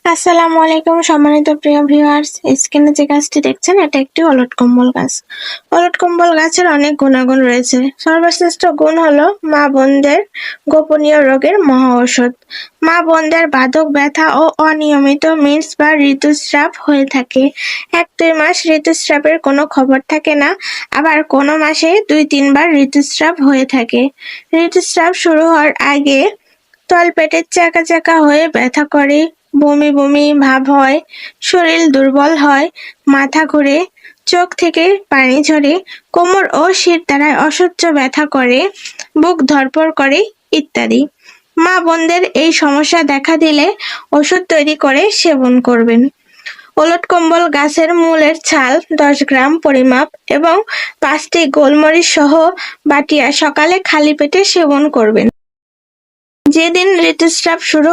আসসালামু আলাইকুম সম্মানিত প্রিয় ভিউয়ার্স, স্ক্রিনে যে গাছটি দেখছেন এটা একটি অলট কম্বল গাছ। অলট কম্বল গাছের অনেক গুণাগুণ রয়েছে। সর্বশ্রেষ্ঠ গুণ হলো মা বোনদের গোপনীয় রোগের মহা ঔষধ। মা বোনদের বাধক ব্যথা ও অনিয়মিত মিন্স বা ঋতুস্রাব হয়ে থাকে। 1-2 মাস ঋতুস্রাবের কোনো খবর থাকে না, আবার কোনো মাসে 2-3 বার ঋতুস্রাব হয়ে থাকে। ঋতুস্রাব শুরু হওয়ার আগে তলপেটের চাকা চাকা হয়ে ব্যথা করে, বমি বমি ভাব হয়, শরীর দুর্বল হয়, মাথা ঘুরে, চোখ থেকে পানি ঝরে, কোমর ও শিরদাঁড়ায় অসহ্য ব্যথা করে, বুক ধড়ফড় করে ইত্যাদি। মা বোনদের এই সমস্যা দেখা দিলে ওষুধ তৈরি করে সেবন করবেন। ওলট কম্বল গাছের মূলের ছাল 10 গ্রাম পরিমাপ এবং 5টি গোলমরিচ সহ বাটিয়া সকালে খালি পেটে সেবন করবেন। যেদিন ঋতুস্রাব শুরু